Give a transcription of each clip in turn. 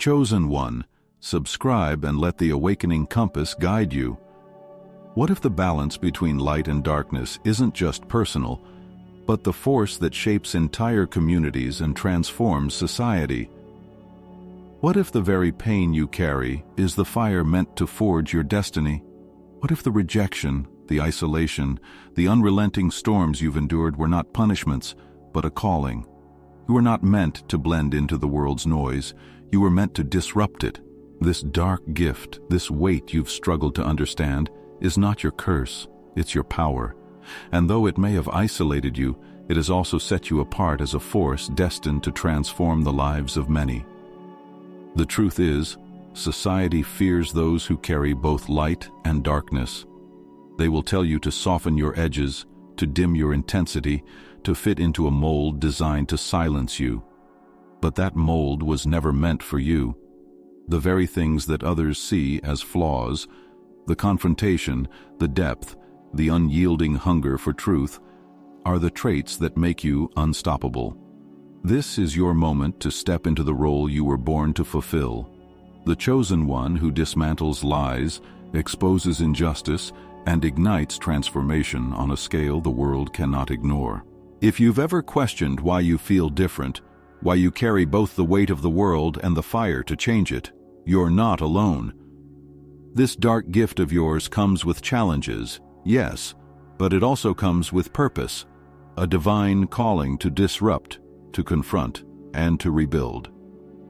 Chosen one, subscribe and let the awakening compass guide you. What if the balance between light and darkness isn't just personal, but the force that shapes entire communities and transforms society? What if the very pain you carry is the fire meant to forge your destiny? What if the rejection, the isolation, the unrelenting storms you've endured were not punishments, but a calling? You were not meant to blend into the world's noise. You were meant to disrupt it. This dark gift, this weight you've struggled to understand, is not your curse, it's your power. And though it may have isolated you, it has also set you apart as a force destined to transform the lives of many. The truth is, society fears those who carry both light and darkness. They will tell you to soften your edges, to dim your intensity, to fit into a mold designed to silence you. But that mold was never meant for you. The very things that others see as flaws, the confrontation, the depth, the unyielding hunger for truth, are the traits that make you unstoppable. This is your moment to step into the role you were born to fulfill. The chosen one who dismantles lies, exposes injustice, and ignites transformation on a scale the world cannot ignore. If you've ever questioned why you feel different, why you carry both the weight of the world and the fire to change it, you're not alone. This dark gift of yours comes with challenges, yes, but it also comes with purpose, a divine calling to disrupt, to confront, and to rebuild.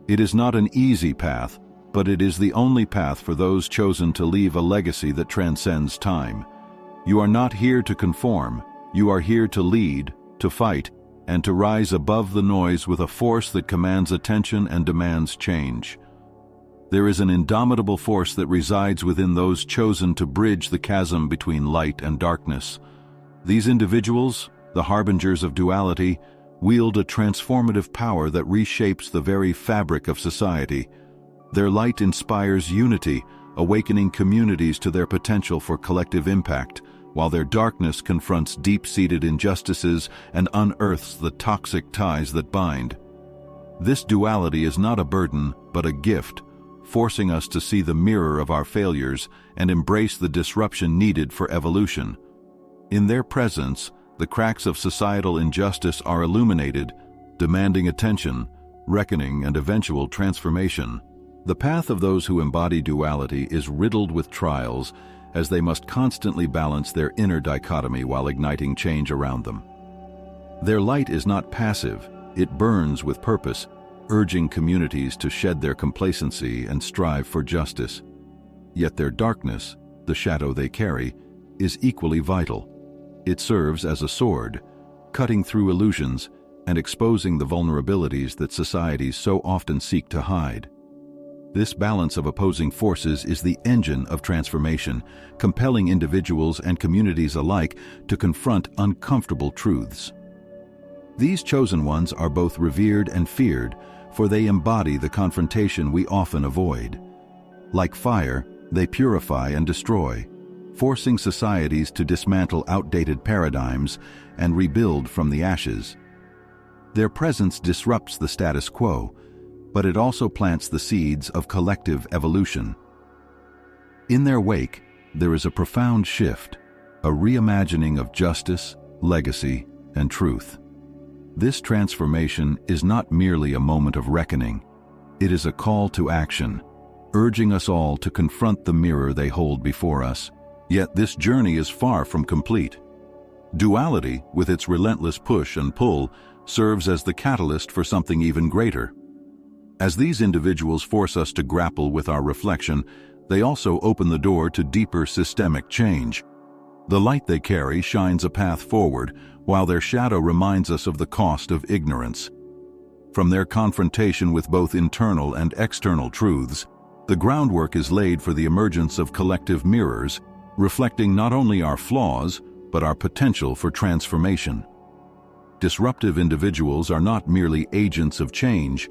It is not an easy path, but it is the only path for those chosen to leave a legacy that transcends time. You are not here to conform, you are here to lead, to fight, and to rise above the noise with a force that commands attention and demands change. There is an indomitable force that resides within those chosen to bridge the chasm between light and darkness. These individuals, the harbingers of duality, wield a transformative power that reshapes the very fabric of society. Their light inspires unity, awakening communities to their potential for collective impact, while their darkness confronts deep-seated injustices and unearths the toxic ties that bind. This duality is not a burden, but a gift, forcing us to see the mirror of our failures and embrace the disruption needed for evolution. In their presence, the cracks of societal injustice are illuminated, demanding attention, reckoning, and eventual transformation. The path of those who embody duality is riddled with trials, as they must constantly balance their inner dichotomy while igniting change around them. Their light is not passive, it burns with purpose, urging communities to shed their complacency and strive for justice. Yet their darkness, the shadow they carry, is equally vital. It serves as a sword, cutting through illusions and exposing the vulnerabilities that societies so often seek to hide. This balance of opposing forces is the engine of transformation, compelling individuals and communities alike to confront uncomfortable truths. These chosen ones are both revered and feared, for they embody the confrontation we often avoid. Like fire, they purify and destroy, forcing societies to dismantle outdated paradigms and rebuild from the ashes. Their presence disrupts the status quo, but it also plants the seeds of collective evolution. In their wake, there is a profound shift, a reimagining of justice, legacy, and truth. This transformation is not merely a moment of reckoning. It is a call to action, urging us all to confront the mirror they hold before us. Yet this journey is far from complete. Duality, with its relentless push and pull, serves as the catalyst for something even greater. As these individuals force us to grapple with our reflection, they also open the door to deeper systemic change. The light they carry shines a path forward, while their shadow reminds us of the cost of ignorance. From their confrontation with both internal and external truths, the groundwork is laid for the emergence of collective mirrors, reflecting not only our flaws, but our potential for transformation. Disruptive individuals are not merely agents of change,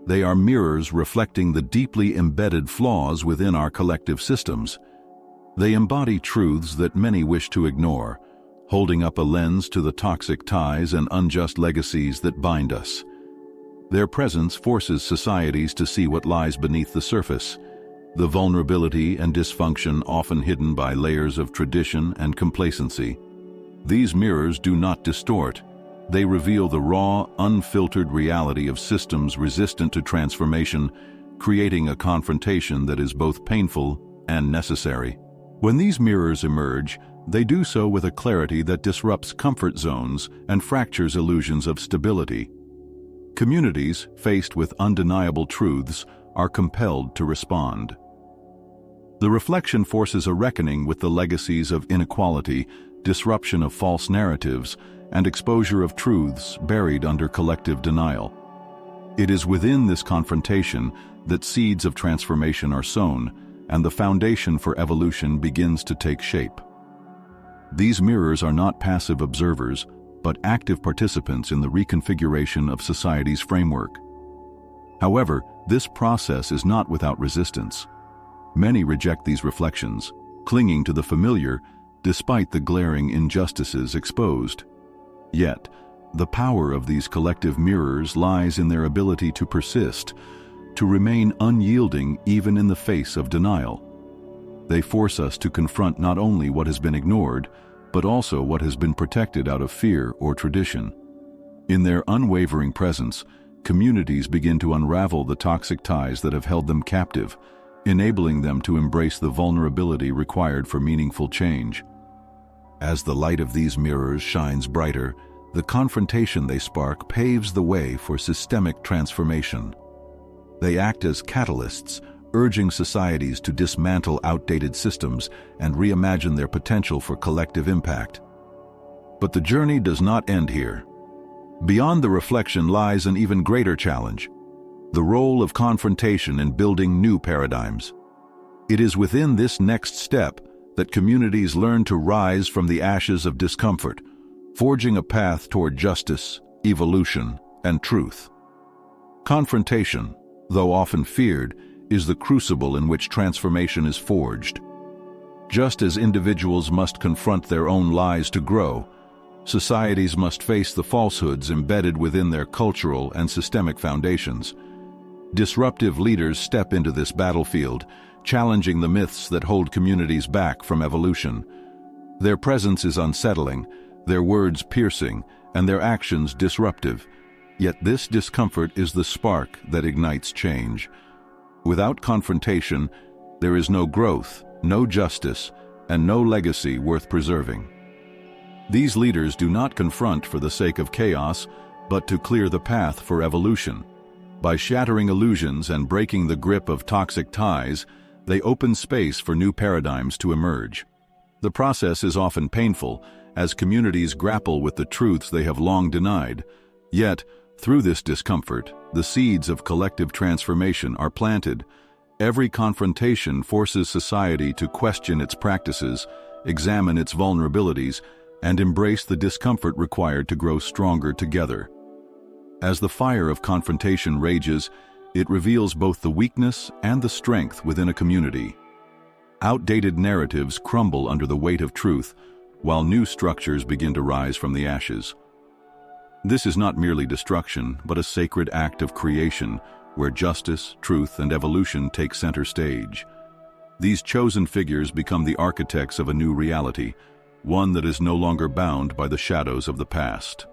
they are mirrors reflecting the deeply embedded flaws within our collective systems. They embody truths that many wish to ignore, holding up a lens to the toxic ties and unjust legacies that bind us. Their presence forces societies to see what lies beneath the surface, the vulnerability and dysfunction often hidden by layers of tradition and complacency. These mirrors do not distort. They reveal the raw, unfiltered reality of systems resistant to transformation, creating a confrontation that is both painful and necessary. When these mirrors emerge, they do so with a clarity that disrupts comfort zones and fractures illusions of stability. Communities, faced with undeniable truths, are compelled to respond. The reflection forces a reckoning with the legacies of inequality, disruption of false narratives, and exposure of truths buried under collective denial. It is within this confrontation that seeds of transformation are sown, and the foundation for evolution begins to take shape. These mirrors are not passive observers, but active participants in the reconfiguration of society's framework. However, this process is not without resistance. Many reject these reflections, clinging to the familiar despite the glaring injustices exposed. Yet, the power of these collective mirrors lies in their ability to persist, to remain unyielding even in the face of denial. They force us to confront not only what has been ignored, but also what has been protected out of fear or tradition. In their unwavering presence, communities begin to unravel the toxic ties that have held them captive, enabling them to embrace the vulnerability required for meaningful change. As the light of these mirrors shines brighter, the confrontation they spark paves the way for systemic transformation. They act as catalysts, urging societies to dismantle outdated systems and reimagine their potential for collective impact. But the journey does not end here. Beyond the reflection lies an even greater challenge: the role of confrontation in building new paradigms. It is within this next step that communities learn to rise from the ashes of discomfort, forging a path toward justice, evolution, and truth. Confrontation, though often feared, is the crucible in which transformation is forged. Just as individuals must confront their own lies to grow, societies must face the falsehoods embedded within their cultural and systemic foundations. Disruptive leaders step into this battlefield, challenging the myths that hold communities back from evolution. Their presence is unsettling, their words piercing, and their actions disruptive. Yet this discomfort is the spark that ignites change. Without confrontation, there is no growth, no justice, and no legacy worth preserving. These leaders do not confront for the sake of chaos, but to clear the path for evolution. By shattering illusions and breaking the grip of toxic ties, they open space for new paradigms to emerge. The process is often painful, as communities grapple with the truths they have long denied. Yet, through this discomfort, the seeds of collective transformation are planted. Every confrontation forces society to question its practices, examine its vulnerabilities, and embrace the discomfort required to grow stronger together. As the fire of confrontation rages, it reveals both the weakness and the strength within a community. Outdated narratives crumble under the weight of truth, while new structures begin to rise from the ashes. This is not merely destruction, but a sacred act of creation, where justice, truth, and evolution take center stage. These chosen figures become the architects of a new reality, one that is no longer bound by the shadows of the past.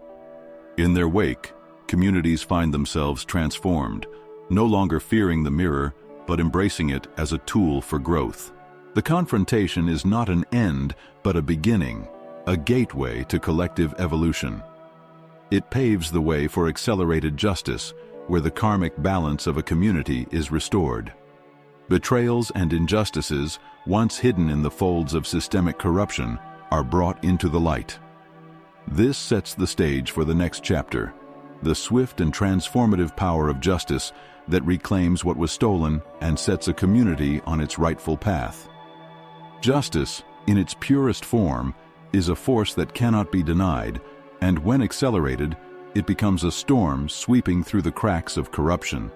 In their wake, communities find themselves transformed, no longer fearing the mirror, but embracing it as a tool for growth. The confrontation is not an end, but a beginning, a gateway to collective evolution. It paves the way for accelerated justice, where the karmic balance of a community is restored. Betrayals and injustices, once hidden in the folds of systemic corruption, are brought into the light. This sets the stage for the next chapter, the swift and transformative power of justice that reclaims what was stolen and sets a community on its rightful path. Justice, in its purest form, is a force that cannot be denied, and when accelerated, it becomes a storm sweeping through the cracks of corruption.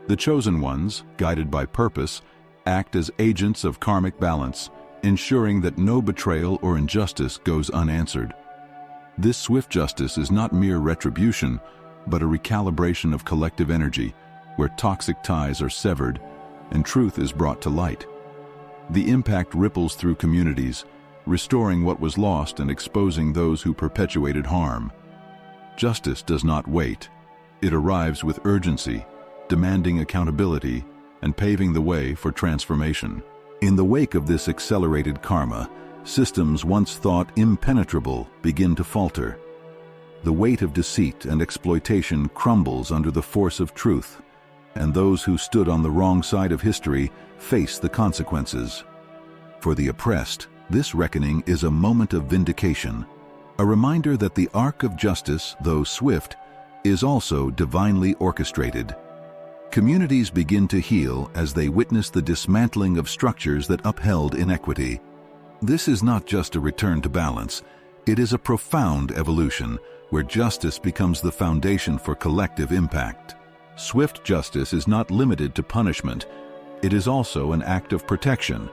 The chosen ones, guided by purpose, act as agents of karmic balance, ensuring that no betrayal or injustice goes unanswered. This swift justice is not mere retribution, but a recalibration of collective energy, where toxic ties are severed and truth is brought to light. The impact ripples through communities, restoring what was lost and exposing those who perpetuated harm. Justice does not wait. It arrives with urgency, demanding accountability and paving the way for transformation. In the wake of this accelerated karma, systems once thought impenetrable begin to falter. The weight of deceit and exploitation crumbles under the force of truth, and those who stood on the wrong side of history face the consequences. For the oppressed, this reckoning is a moment of vindication, a reminder that the arc of justice, though swift, is also divinely orchestrated. Communities begin to heal as they witness the dismantling of structures that upheld inequity. This is not just a return to balance, it is a profound evolution where justice becomes the foundation for collective impact. Swift justice is not limited to punishment, it is also an act of protection.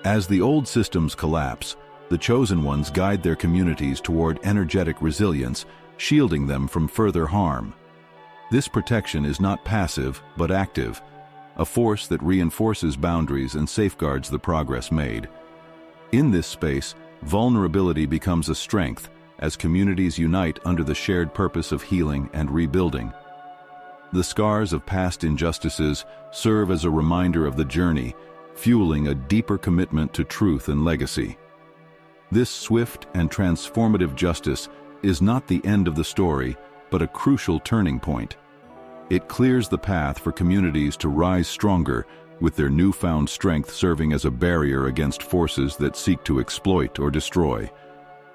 As the old systems collapse, the chosen ones guide their communities toward energetic resilience, shielding them from further harm. This protection is not passive, but active, a force that reinforces boundaries and safeguards the progress made. In this space, vulnerability becomes a strength as communities unite under the shared purpose of healing and rebuilding. The scars of past injustices serve as a reminder of the journey, fueling a deeper commitment to truth and legacy. This swift and transformative justice is not the end of the story, but a crucial turning point. It clears the path for communities to rise stronger, with their newfound strength serving as a barrier against forces that seek to exploit or destroy.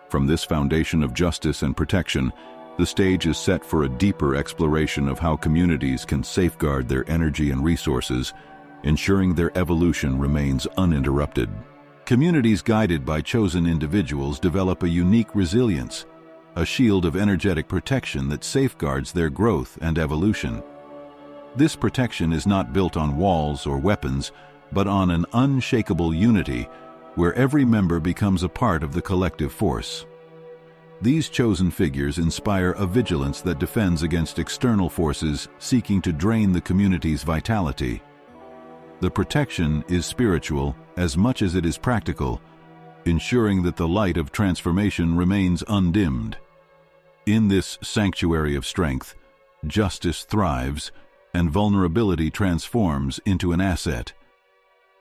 From this foundation of justice and protection, the stage is set for a deeper exploration of how communities can safeguard their energy and resources, ensuring their evolution remains uninterrupted. Communities guided by chosen individuals develop a unique resilience, a shield of energetic protection that safeguards their growth and evolution. This protection is not built on walls or weapons, but on an unshakable unity, where every member becomes a part of the collective force. These chosen figures inspire a vigilance that defends against external forces seeking to drain the community's vitality. The protection is spiritual as much as it is practical, ensuring that the light of transformation remains undimmed. In this sanctuary of strength, justice thrives and vulnerability transforms into an asset.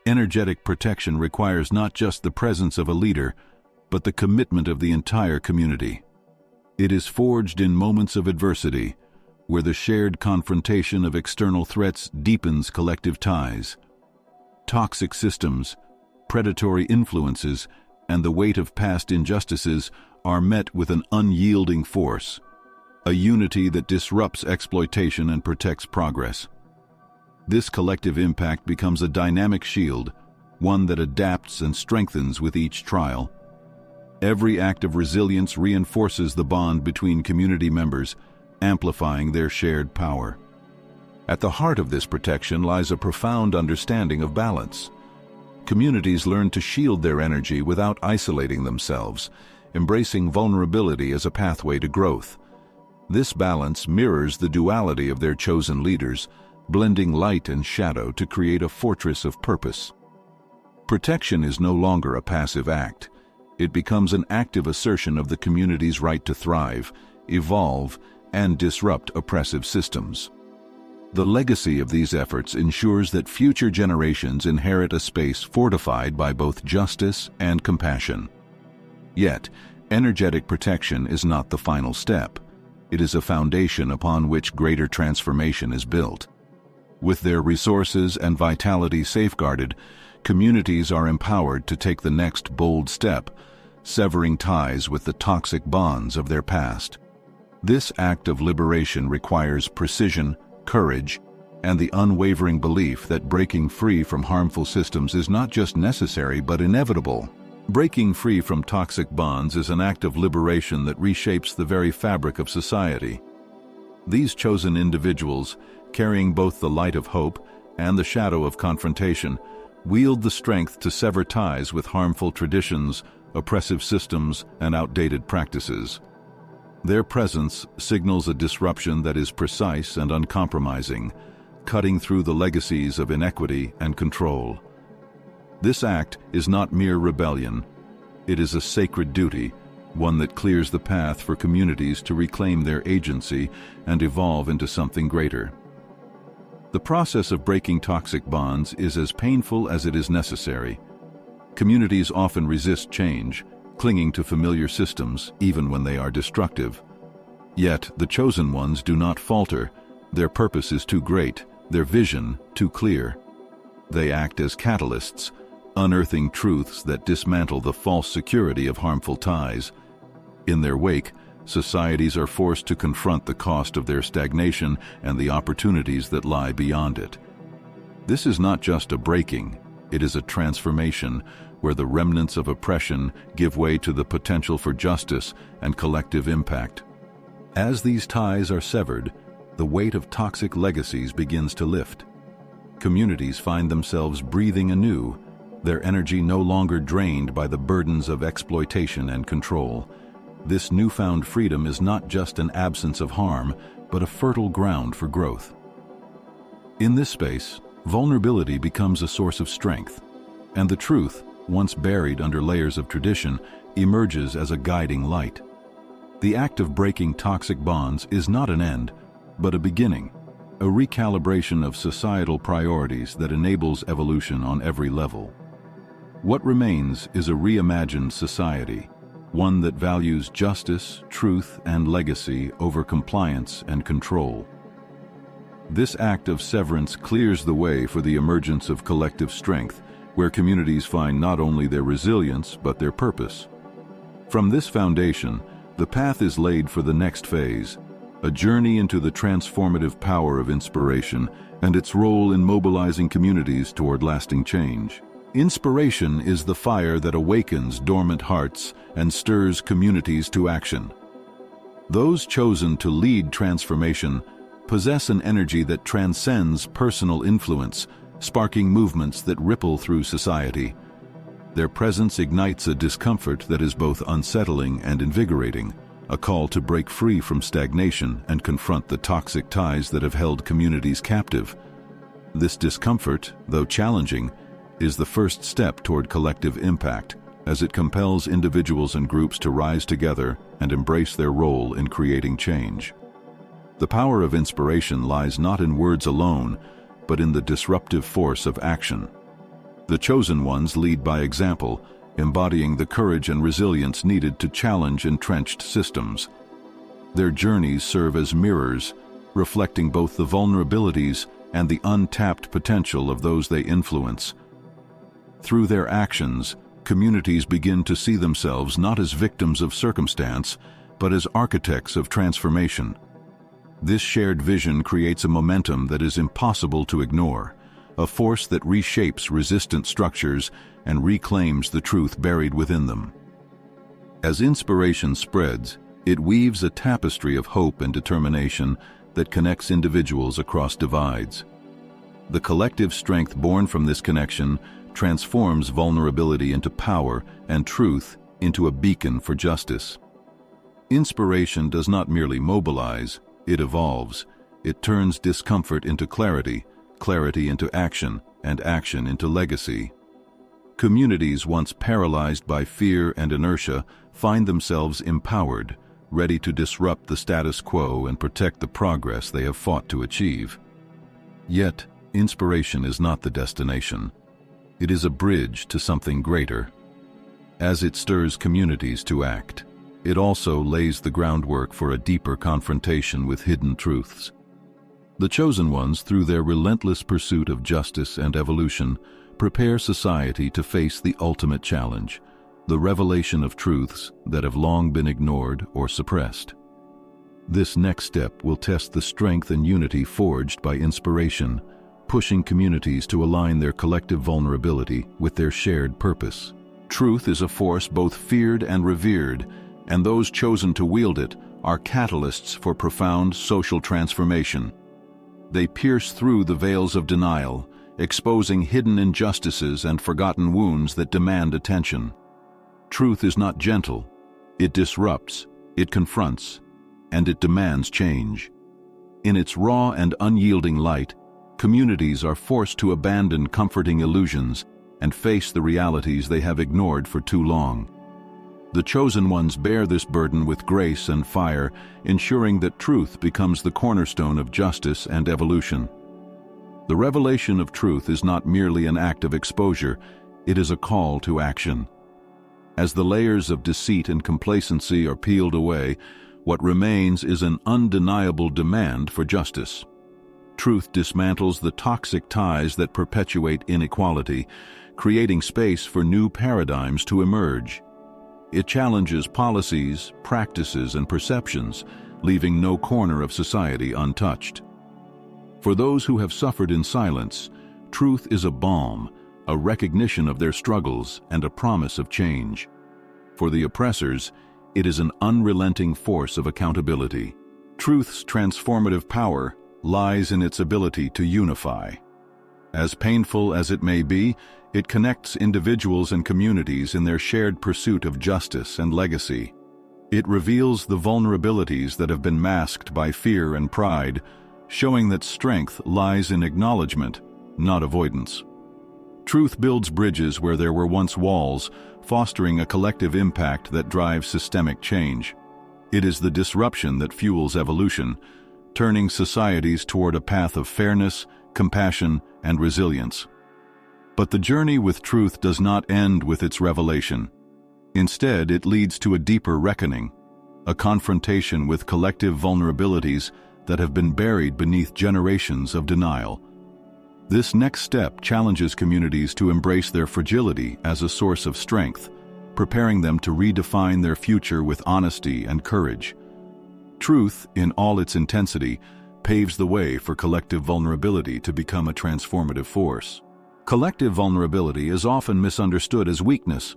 Energetic protection requires not just the presence of a leader, but the commitment of the entire community. It is forged in moments of adversity, where the shared confrontation of external threats deepens collective ties. Toxic systems, predatory influences, and the weight of past injustices are met with an unyielding force, a unity that disrupts exploitation and protects progress. This collective impact becomes a dynamic shield, one that adapts and strengthens with each trial. Every act of resilience reinforces the bond between community members, amplifying their shared power. At the heart of this protection lies a profound understanding of balance. Communities learn to shield their energy without isolating themselves, embracing vulnerability as a pathway to growth. This balance mirrors the duality of their chosen leaders, blending light and shadow to create a fortress of purpose. Protection is no longer a passive act. It becomes an active assertion of the community's right to thrive, evolve, and disrupt oppressive systems. The legacy of these efforts ensures that future generations inherit a space fortified by both justice and compassion. Yet, energetic protection is not the final step. It is a foundation upon which greater transformation is built. With their resources and vitality safeguarded, communities are empowered to take the next bold step, severing ties with the toxic bonds of their past. This act of liberation requires precision, courage, and the unwavering belief that breaking free from harmful systems is not just necessary but inevitable. Breaking free from toxic bonds is an act of liberation that reshapes the very fabric of society. These chosen individuals, carrying both the light of hope and the shadow of confrontation, wield the strength to sever ties with harmful traditions, oppressive systems, and outdated practices. Their presence signals a disruption that is precise and uncompromising, cutting through the legacies of inequity and control. This act is not mere rebellion. It is a sacred duty, one that clears the path for communities to reclaim their agency and evolve into something greater. The process of breaking toxic bonds is as painful as it is necessary. Communities often resist change, clinging to familiar systems even when they are destructive. Yet, the chosen ones do not falter. Their purpose is too great, their vision too clear. They act as catalysts, unearthing truths that dismantle the false security of harmful ties. In their wake, societies are forced to confront the cost of their stagnation and the opportunities that lie beyond it. This is not just a breaking, it is a transformation where the remnants of oppression give way to the potential for justice and collective impact. As these ties are severed, the weight of toxic legacies begins to lift. Communities find themselves breathing anew, their energy no longer drained by the burdens of exploitation and control. This newfound freedom is not just an absence of harm, but a fertile ground for growth. In this space, vulnerability becomes a source of strength, and the truth, once buried under layers of tradition, emerges as a guiding light. The act of breaking toxic bonds is not an end, but a beginning, a recalibration of societal priorities that enables evolution on every level. What remains is a reimagined society, one that values justice, truth, and legacy over compliance and control. This act of severance clears the way for the emergence of collective strength, where communities find not only their resilience but their purpose. From this foundation, the path is laid for the next phase, a journey into the transformative power of inspiration and its role in mobilizing communities toward lasting change. Inspiration is the fire that awakens dormant hearts and stirs communities to action. Those chosen to lead transformation possess an energy that transcends personal influence, sparking movements that ripple through society. Their presence ignites a discomfort that is both unsettling and invigorating, a call to break free from stagnation and confront the toxic ties that have held communities captive. This discomfort, though challenging, is the first step toward collective impact, as it compels individuals and groups to rise together and embrace their role in creating change. The power of inspiration lies not in words alone, but in the disruptive force of action. The chosen ones lead by example, embodying the courage and resilience needed to challenge entrenched systems. Their journeys serve as mirrors, reflecting both the vulnerabilities and the untapped potential of those they influence. Through their actions, communities begin to see themselves not as victims of circumstance, but as architects of transformation. This shared vision creates a momentum that is impossible to ignore, a force that reshapes resistant structures and reclaims the truth buried within them. As inspiration spreads, it weaves a tapestry of hope and determination that connects individuals across divides. The collective strength born from this connection transforms vulnerability into power and truth into a beacon for justice. Inspiration does not merely mobilize, it evolves. It turns discomfort into clarity, clarity into action, and action into legacy. Communities once paralyzed by fear and inertia find themselves empowered, ready to disrupt the status quo and protect the progress they have fought to achieve. Yet, inspiration is not the destination. It is a bridge to something greater. As it stirs communities to act, it also lays the groundwork for a deeper confrontation with hidden truths. The chosen ones, through their relentless pursuit of justice and evolution, prepare society to face the ultimate challenge, the revelation of truths that have long been ignored or suppressed. This next step will test the strength and unity forged by inspiration, pushing communities to align their collective vulnerability with their shared purpose. Truth is a force both feared and revered, and those chosen to wield it are catalysts for profound social transformation. They pierce through the veils of denial, exposing hidden injustices and forgotten wounds that demand attention. Truth is not gentle. It disrupts, it confronts, and it demands change. In its raw and unyielding light, communities are forced to abandon comforting illusions and face the realities they have ignored for too long. The chosen ones bear this burden with grace and fire, ensuring that truth becomes the cornerstone of justice and evolution. The revelation of truth is not merely an act of exposure, it is a call to action. As the layers of deceit and complacency are peeled away, what remains is an undeniable demand for justice. Truth dismantles the toxic ties that perpetuate inequality, creating space for new paradigms to emerge. It challenges policies, practices, and perceptions, leaving no corner of society untouched. For those who have suffered in silence, truth is a balm, a recognition of their struggles, and a promise of change. For the oppressors, it is an unrelenting force of accountability. Truth's transformative power lies in its ability to unify. As painful as it may be, it connects individuals and communities in their shared pursuit of justice and legacy. It reveals the vulnerabilities that have been masked by fear and pride, showing that strength lies in acknowledgement, not avoidance. Truth builds bridges where there were once walls, fostering a collective impact that drives systemic change. It is the disruption that fuels evolution, turning societies toward a path of fairness, compassion, and resilience. But the journey with truth does not end with its revelation. Instead, it leads to a deeper reckoning, a confrontation with collective vulnerabilities that have been buried beneath generations of denial. This next step challenges communities to embrace their fragility as a source of strength, preparing them to redefine their future with honesty and courage. Truth, in all its intensity, paves the way for collective vulnerability to become a transformative force. Collective vulnerability is often misunderstood as weakness,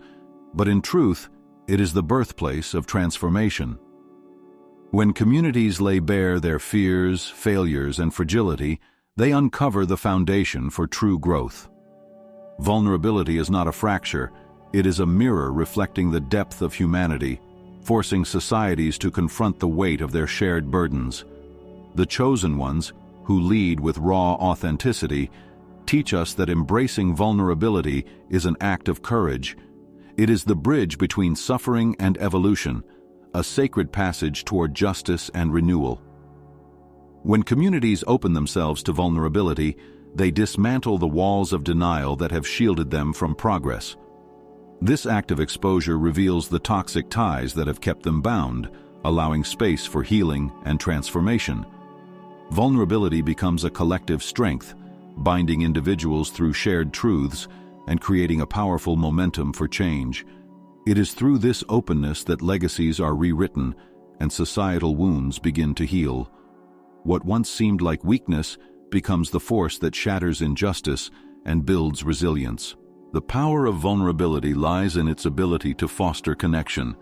but in truth, it is the birthplace of transformation. When communities lay bare their fears, failures, and fragility, they uncover the foundation for true growth. Vulnerability is not a fracture, it is a mirror reflecting the depth of humanity, forcing societies to confront the weight of their shared burdens. The chosen ones, who lead with raw authenticity, teach us that embracing vulnerability is an act of courage. It is the bridge between suffering and evolution, a sacred passage toward justice and renewal. When communities open themselves to vulnerability, they dismantle the walls of denial that have shielded them from progress. This act of exposure reveals the toxic ties that have kept them bound, allowing space for healing and transformation. Vulnerability becomes a collective strength, binding individuals through shared truths and creating a powerful momentum for change. It is through this openness that legacies are rewritten and societal wounds begin to heal. What once seemed like weakness becomes the force that shatters injustice and builds resilience. The power of vulnerability lies in its ability to foster connection.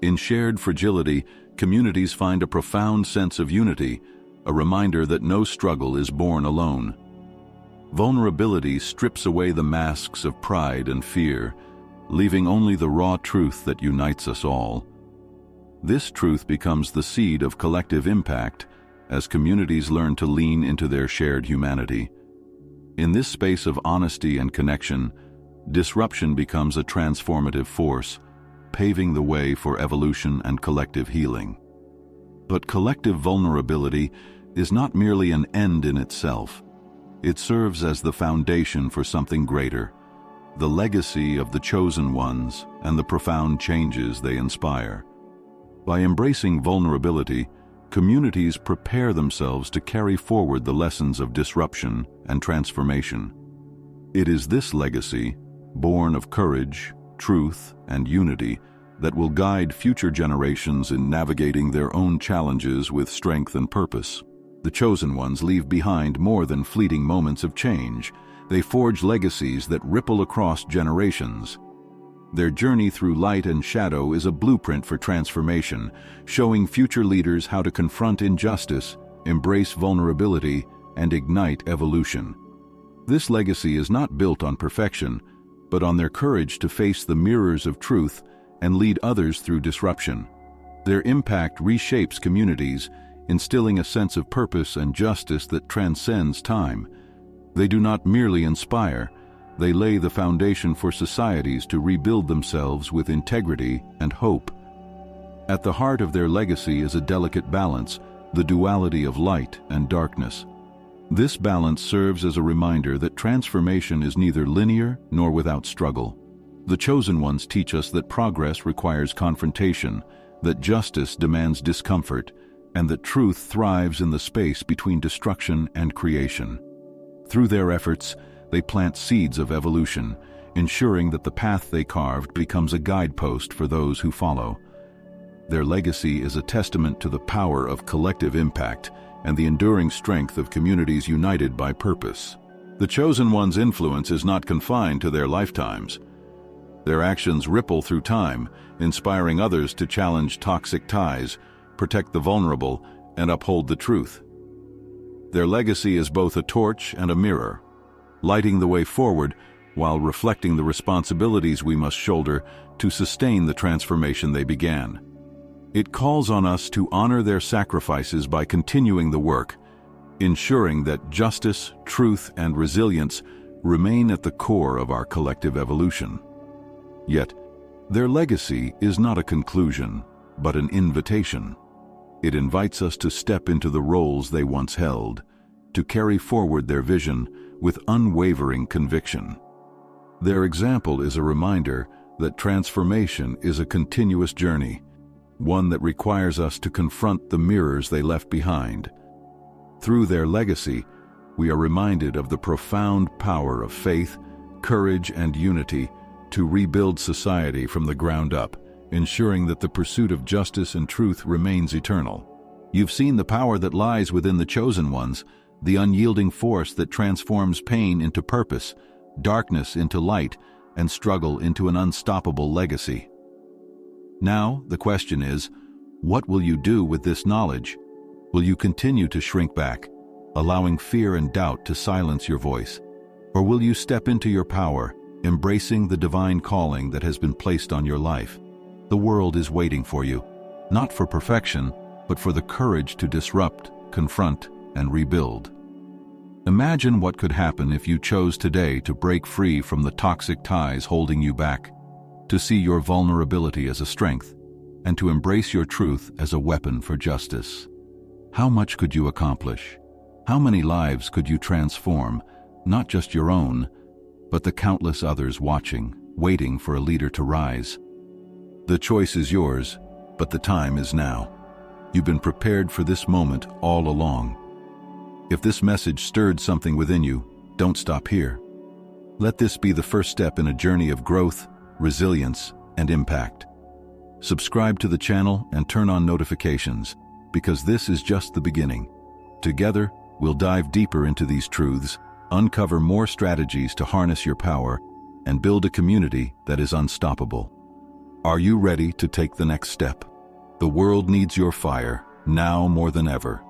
In shared fragility, communities find a profound sense of unity, a reminder that no struggle is born alone. Vulnerability strips away the masks of pride and fear, leaving only the raw truth that unites us all. This truth becomes the seed of collective impact as communities learn to lean into their shared humanity. In this space of honesty and connection, disruption becomes a transformative force, paving the way for evolution and collective healing. But collective vulnerability is not merely an end in itself. It serves as the foundation for something greater, the legacy of the chosen ones and the profound changes they inspire. By embracing vulnerability, communities prepare themselves to carry forward the lessons of disruption and transformation. It is this legacy, born of courage, truth, and unity, that will guide future generations in navigating their own challenges with strength and purpose. The chosen ones leave behind more than fleeting moments of change. They forge legacies that ripple across generations. Their journey through light and shadow is a blueprint for transformation, showing future leaders how to confront injustice, embrace vulnerability, and ignite evolution. This legacy is not built on perfection, but on their courage to face the mirrors of truth and lead others through disruption. Their impact reshapes communities, instilling a sense of purpose and justice that transcends time. They do not merely inspire, they lay the foundation for societies to rebuild themselves with integrity and hope. At the heart of their legacy is a delicate balance, the duality of light and darkness. This balance serves as a reminder that transformation is neither linear nor without struggle. The chosen ones teach us that progress requires confrontation, that justice demands discomfort, and that truth thrives in the space between destruction and creation. Through their efforts, they plant seeds of evolution, ensuring that the path they carved becomes a guidepost for those who follow. Their legacy is a testament to the power of collective impact and the enduring strength of communities united by purpose. The chosen ones' influence is not confined to their lifetimes. Their actions ripple through time, inspiring others to challenge toxic ties, protect the vulnerable, and uphold the truth. Their legacy is both a torch and a mirror, lighting the way forward while reflecting the responsibilities we must shoulder to sustain the transformation they began. It calls on us to honor their sacrifices by continuing the work, ensuring that justice, truth, and resilience remain at the core of our collective evolution. Yet, their legacy is not a conclusion, but an invitation. It invites us to step into the roles they once held, to carry forward their vision with unwavering conviction. Their example is a reminder that transformation is a continuous journey, one that requires us to confront the mirrors they left behind. Through their legacy, we are reminded of the profound power of faith, courage, and unity to rebuild society from the ground up, ensuring that the pursuit of justice and truth remains eternal. You've seen the power that lies within the chosen ones, the unyielding force that transforms pain into purpose, darkness into light, and struggle into an unstoppable legacy. Now, the question is, what will you do with this knowledge? Will you continue to shrink back, allowing fear and doubt to silence your voice? Or will you step into your power, embracing the divine calling that has been placed on your life? The world is waiting for you, not for perfection, but for the courage to disrupt, confront, and rebuild. Imagine what could happen if you chose today to break free from the toxic ties holding you back, to see your vulnerability as a strength, and to embrace your truth as a weapon for justice. How much could you accomplish? How many lives could you transform, not just your own, but the countless others watching, waiting for a leader to rise? The choice is yours, but the time is now. You've been prepared for this moment all along. If this message stirred something within you, don't stop here. Let this be the first step in a journey of growth, resilience, and impact. Subscribe to the channel and turn on notifications, because this is just the beginning. Together, we'll dive deeper into these truths, uncover more strategies to harness your power, and build a community that is unstoppable. Are you ready to take the next step? The world needs your fire, now more than ever.